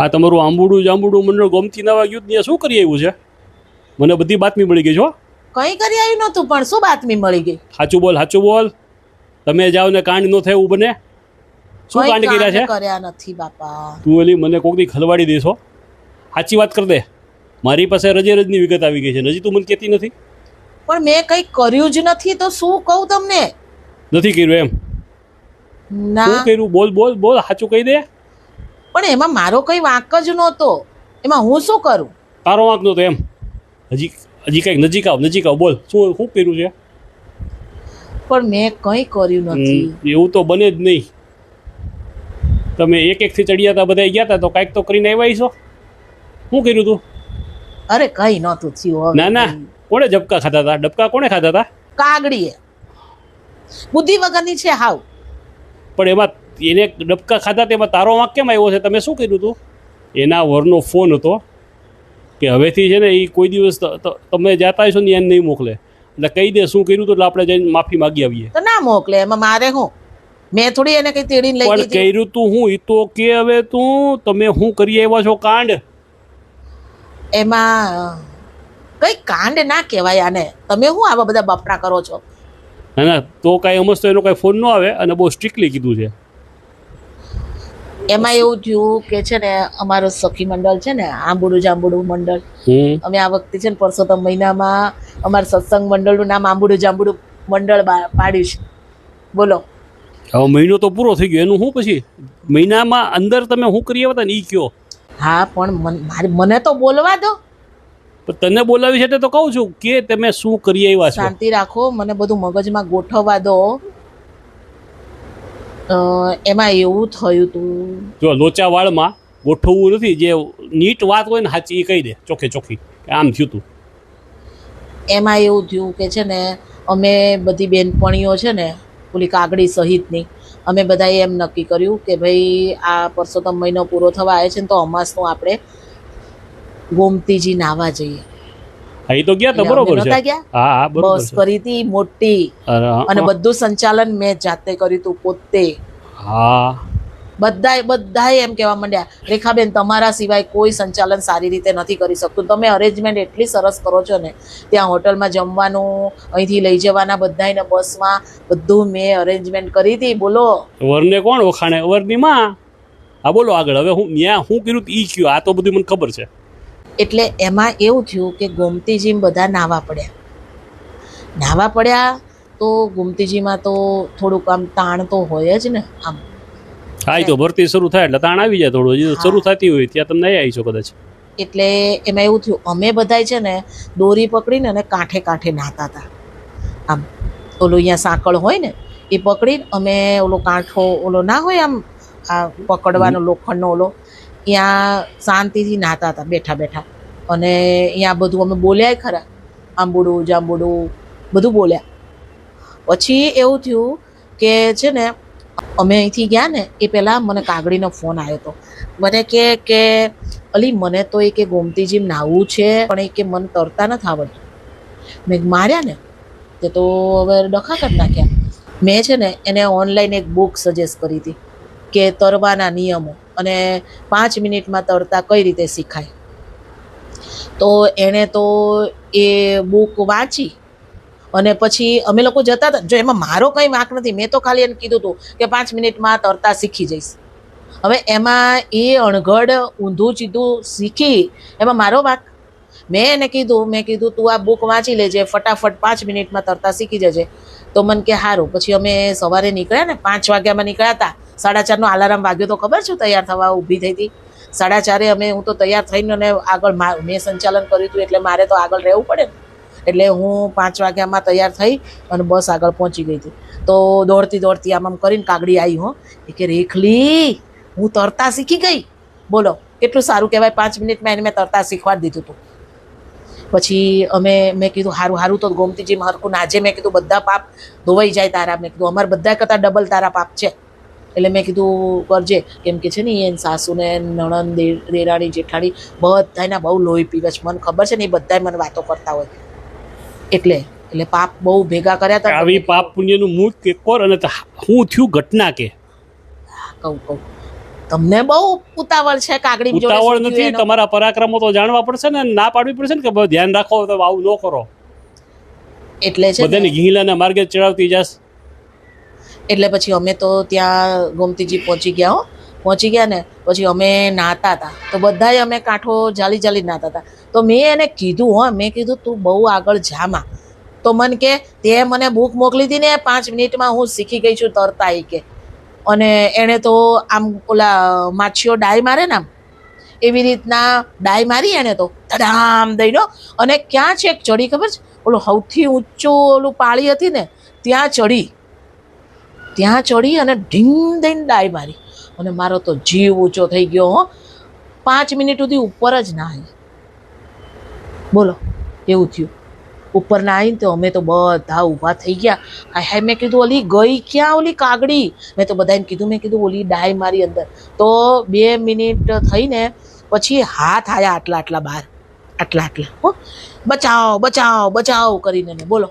આ તમારું આંબુડું જાંબુડું મંડળ ગોમતી નવા ગયું ત્યાં શું કરી આવ્યું છે? મને બધી બાતમી મળી ગઈ છો. કઈ કરી આવ્યું નતું, પણ શું બાતમી મળી ગઈ? સાચું બોલ, સાચું બોલ. તમે જાઓ ને કાંડ ન થાય એવું બને. શું કાંડ કર્યા છે? કર્યા નથી બાપા. તું એલી મને કોક દી ખલવાડી દેશો. સાચી વાત કર દે. મારી પાસે રજે રજની વિગત આવી ગઈ છે, હજી તું મને કહેતી નથી. પણ મેં કઈ કર્યું જ નથી તો શું કહું તમને? નથી કર્યું એમ? ના. શું કર્યું? બોલ બોલ બોલ, સાચું કહી દે. પણ એમાં મારો કઈ વાંક જ નહોતો. એમાં હું શું કરું? તારો વાંક નહોતો એમ? હજી હજી કંઈક નજીક આવ બોલ. શું શું કર્યું છે? પણ મેં કંઈ કર્યું નથી. એવું તો બને જ નહીં. તમે એક એકથી ચડિયા હતા, બધા ગયા હતા, તો કાંઈક તો કરીને આવ્યા છો. શું કર્યું તું? અરે કઈ નહોતું થયું. ના ના, કોણે ડબકા ખાધા હતા? ડબકા કોણે ખાધા હતા? કાગડીએ. બુદ્ધિ વગરની છે હાવ. પણ એમાં એને ડબકા ખાધા તેમાં તારો વાંક કેમ આવ્યો છે? તમે શું કર્યું હતું? એના વરનો ફોન હતો કે હવેથી છે ને એ કોઈ દિવસ તમે જાતા હશો ને એને નહીં મોકલે, એટલે કહી દે શું કર્યું હતું, એટલે આપણે જઈને માફી માગી આવીએ. તો ના મોકલે, એમાં મારે હું? મેં થોડી એને કઈ તેડીને લઈ પણ કર્યું તું હું એ તો કે. હવે તું તમે શું કરી આવ્યા છો કાંડ? એમાં કઈ કાંડ ના કહેવાય આને. તમે શું આવા બધા બપડા કરો છો? ના ના, તો કાંઈ સમજતો એનો કાંઈ ફોન ન આવે, અને બહુ સ્ટ્રિક્ટલી કીધું છે. એમાં એવું થયું કે છે ને, અમારું સખી મંડળ છે ને, આંબુડું જાંબુડું મંડળ, અમે આ વખતે છે ને પરસોત્તમ મહિનામાં અમારા સત્સંગ મંડળનું નામ આંબુડું જાંબુડું મંડળ પાડ્યું છે. બોલો, હવે મહિનો તો પૂરો થઈ ગયો, એનું શું પછી? મહિનામાં અંદર તમે શું કરી આવ્યા હતા ને એ કયો? હા, પણ મને તો બોલવા દો. પણ તને બોલાવી છે તો કહું છું કે તમે શું કરી આવ્યા છો. શાંતિ રાખો, મને બધું મગજમાં ગોઠવવા દો. એમાં એવું થયું તું, જો લોચા વાળમાં ગોઠવવું નથી. જે નીટ વાત હોય ને સાચી એ કહી દે, ચોખ્ખી ચોખ્ખી આમ થયું તું. એમાં એવું થયું કે છે ને, અમે બધી બેનપણીઓ છે ને, ઓલી કાગડી સહિતની, અમે બધાએ એમ નક્કી કર્યું કે ભાઈ આ પરસોત્તમ મહિનો પૂરો થવા આવે છે ને, તો અમાસનું આપણે ગોમતીજી નાવા જઈએ. હા, એ તો ગયા તો બરોબર છે. હા હા, બરોબર. બસ કરી હતી મોટી, અને બધું સંચાલન મેં જાતે કર્યું હતું, પોતે. હા, બધાએ એમ કહેવા માંડ્યા, રેખાબેન તમારા સિવાય કોઈ સંચાલન સારી રીતે નથી કરી શકતું. તમે અરેન્જમેન્ટ એટલી સરસ કરો છો ને, ત્યાં હોટલમાં જમવાનું, અહીંથી લઈ જવાના બધાને બસમાં, બધું મેં અરેન્જમેન્ટ કરી હતી. બોલો, વરને કોણ વખાણે? વરની માં. હા, બોલો આગળ. હવે હું ત્યાં શું કર્યું ઈ કયું? આ તો બધું મને ખબર છે. એટલે એમાં એવું થયું કે ગોમતીજીમાં બધા નાવા પડ્યા. તો ગોમતીજીમાં તો થોડુંક આમ તાણ તો હોય જ ને. આમ હા, તો ભરતી શરૂ થાય એટલે તાણ આવી જાય થોડું. શરૂ થતી હોય ત્યાં તમે આવી છો કદાચ. એટલે એમાં એવું થયું, અમે બધા છે ને દોરી પકડીને અને કાંઠે કાંઠે નાહતા હતા. આમ ઓલું અહીંયા સાંકળ હોય ને એ પકડીને અમે ઓલો કાંઠો ઓલો ના હોય આમ આ પકડવાનો લોખંડનો ઓલો, ત્યાં શાંતિથી નાહતા હતા બેઠા બેઠા. અને અહીંયા બધું અમે બોલ્યા ખરા, આંબુડું જાંબુડું બધું બોલ્યા. પછી એવું થયું કે છે ને, અમે અહીંથી ગયા ને એ પહેલાં મને કાગડીનો ફોન આવ્યો હતો. મને કે અલી મને તો એ કે ગોમતીજી નાહવું છે, પણ એ કે મને તરતા નથી આવડતું. મેં માર્યા ને તે તો હવે ડખા કરી નાખ્યા. મેં છે ને એને ઓનલાઈન એક બુક સજેસ્ટ કરી હતી કે તરવાના નિયમો અને 5 મિનિટમાં તરતા કઈ રીતે શીખાય. તો એણે તો એ બુક વાંચી અને પછી અમે લોકો જતા હતા. જો એમાં મારો કંઈ વાંક નથી, મેં તો ખાલી એને કીધું હતું કે 5 મિનિટમાં તરતા શીખી જઈશ. હવે એમાં એ અણઘડ ઊંધું ચીધું શીખી, એમાં મારો વાંક? મેં કીધું તું આ બુક વાંચી લેજે, ફટાફટ 5 મિનિટમાં તરતા શીખી જજે. તો મને કે સારું. પછી અમે સવારે નીકળ્યા ને, 5 વાગ્યામાં નીકળ્યા હતા. 4:30નો અલાર્મ વાગ્યો તો ખબર છે, તૈયાર થવા ઊભી થઈ હતી. 4:30 હું તો તૈયાર થઈને અને આગળ મેં સંચાલન કર્યું હતું એટલે મારે તો આગળ રહેવું પડે ને. એટલે હું 5 વાગ્યામાં તૈયાર થઈ અને બસ આગળ પહોંચી ગઈ હતી. તો દોડતી આમ કરીને કાગડી આવી. એ કે રેખલી હું તરતા શીખી ગઈ. બોલો કેટલું સારું કહેવાય. 5 મિનિટમાં એને મેં તરતા શીખવાડી દીધું હતું. પછી મેં કીધું હારું તો ગોમતીજી હરખું નાજે. મેં કીધું બધા પાપ ધોવાઈ જાય તારા. મેં કીધું અમારે બધા કરતાં ડબલ તારા પાપ છે. એટલે મેં કીધું કરજે, કેમ કે છે ને એને સાસુને નણંદ દેરાણી જેઠાણી બધાના બહુ લોહી પીવે છે. મને ખબર છે ને, એ બધા મને વાતો કરતા હોય. એટલે પાપ બહુ ભેગા કર્યા હતા. આવી પાપ પુણ્યનું મૂળ કે કોર અને શું થયું ઘટના કે કહું તમને બહુ ઉતાવળ છે કાગડી જોડે ઉતાવળ શું થયું નથી, એનો. તમારા પરાક્રમો તો જાણવા પડશે ને, ના પાડવી પડશે ને કે ભાઈ ધ્યાન રાખો તો આવું ન કરો. એટલે છે બધાને ને, ઘીલાના માર્ગે ચડાવતી જાસ. એટલે પછી અમે તો ત્યાં ગોમતીજી પહોંચી ગયા ને પછી અમે નાહતા હતા તો બધાય અમે કાંઠો જાલી નાહતા હતા. તો મેં એને કીધું મેં કીધું તું બહુ આગળ જામાં. તો મને કે તે મને બુક મોકલી હતી ને 5 મિનિટમાં હું શીખી ગઈ છું તરતા એ કે. અને એણે તો આમ ઓલા માછીઓ ડાય મારે ને આમ એવી રીતના ડાય મારી એણે તો ધડામ દઈનો. અને ક્યાં છે ચડી ખબર છે, ઓલું સૌથી ઊંચું ઓલું પાળી હતી ને ત્યાં ચડી અને ઢીંગ દઈને ડાય મારી અને મારો તો જીવ ઊંચો થઈ ગયો 5 મિનિટ સુધી ઉપર જ ના આવી. બોલો એવું થયું. ઉપર ના આવીને તો અમે તો બધા ઊભા થઈ ગયા. હાય મેં કીધું ઓલી ગઈ ક્યાં ઓલી કાગડી. મેં તો બધાને કીધું ઓલી ડાય મારી અંદર. તો 2 મિનિટ થઈને પછી હાથ આયા આટલા બહાર આટલા હો બચાવ કરીને ને બોલો.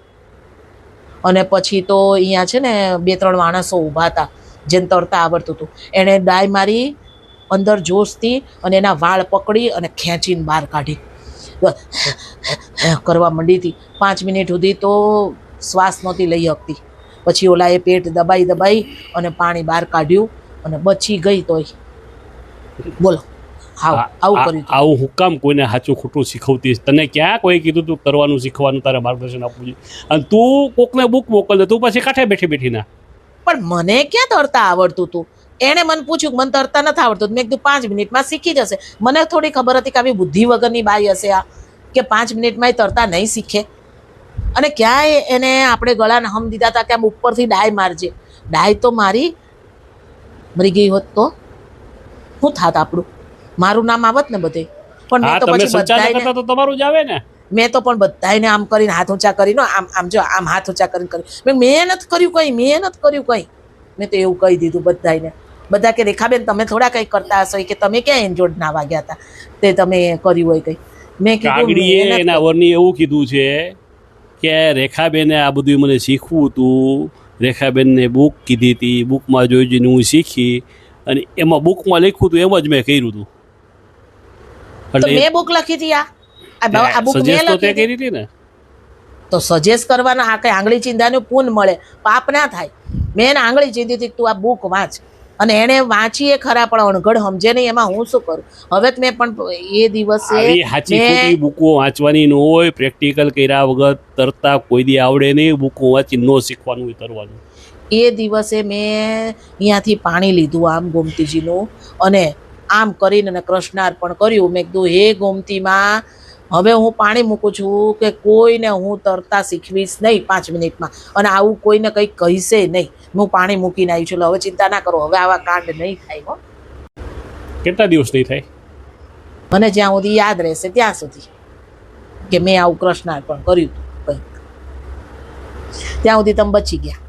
અને પછી તો અહીંયા છે ને 2-3 માણસો ઊભા હતા જેને તરતા આવડતું હતું. એણે ડાય મારી અંદર જોશથી અને એના વાળ પકડી અને ખેંચીને બહાર કાઢી કરવા માંડી હતી. 5 મિનિટ સુધી તો શ્વાસ નહોતી લઈ શકતી. પછી ઓલાએ પેટ દબાઈ અને પાણી બહાર કાઢ્યું અને બચી ગઈ. તોય બોલો આવું કર્યું. આવું હું કામ કોઈને સાચું ખોટું શીખવતી? તને ક્યાં કોઈ કીધું તું કરવાનું શીખવાનું, તારે માર્ગદર્શન આપવું જોઈએ? અને તું કોકને બુક મોકલ તું પછી કાંઠે બેઠી ના. પણ મને ક્યાં તરતા આવડતું હતું? એણે મને પૂછ્યું મને તરતા નથી આવડતું. મેં કીધું 5 મિનિટમાં શીખી જશે. મને થોડી ખબર હતી કે આવી બુદ્ધિ વગરની બાઈ હશે આ કે 5 મિનિટમાં તરતા નહીં શીખે. અને ક્યાંય એને આપણે ગળાને હમ દીધા હતા કે આમ ઉપરથી ડાય મારજે. ડાય તો મરી ગઈ હોત તો શું થાત આપણું? મારું નામ આવત ને બધે. પણ મેં તો પછી બધાને તો તમારું જ આવે ને. મેં તો પણ બધાને આમ કરીને હાથ ઊંચા કરીને આમ જો આમ હાથ ઊંચા કરીને મેં નથી કર્યું કંઈ. મેં તો એવું કહી દીધું બધાને. બધા કે રેખાબેન તમે થોડા કંઈ કરતા હશો કે તમે ક્યાં એન્જોડ ના વાગ્યા હતા તે તમે કર્યું હોય કંઈ. મેં કાગડીએ એના વરની એવું કીધું છે કે રેખાબેને આ બધું મને શીખવું હતું. રેખાબેનને બુક કીધી હતી, બુકમાં જોઈને હું શીખી અને એમાં બુકમાં લખ્યું હતું એમ જ મેં કર્યું હતું. મેં બુક લખી હતી આ બુક મેં લખી હતી ને. તો સજેસ્ટ કરવાના આ કઈ આંગળી ચીંધાનું પૂન મળે, પાપ ના થાય. મેં એને આંગળી ચીંધી હતી તું આ બુક વાંચ. અને એને વાંચીએ ખરા પણ અણઘડ સમજે નહીં એમાં હું શું કરું. હવે મેં પણ એ દિવસે સાચી ખોટી બુકો વાંચવાની ન હોય. પ્રેક્ટિકલ કર્યા વગર તરતા કોઈ દી આવડે નહીં. બુકો વાંચી ન શીખવાનું હોય તરવાનું. એ દિવસે મેં અહીંયાથી પાણી લીધું આમ ગોમતીજીનું અને આમ કરીને અને કૃષ્ણાર્પણ કર્યું. મેં કીધું હે ગોમતીમાં હવે હું પાણી મૂકું છું કે કોઈને હું તરતા શીખવીશ નહીં 5 મિનિટમાં. અને આવું કોઈને કંઈ કહીશે નહીં. હું પાણી મૂકીને આવી છું. હવે ચિંતા ના કરો, હવે આવા કાંડ નહીં થાય. કેટલા દિવસ નહીં થાય? મને જ્યાં સુધી યાદ રહેશે ત્યાં સુધી કે મેં આવું કૃષ્ણાર્પણ કર્યું હતું. ત્યાં સુધી તમે બચી ગયા.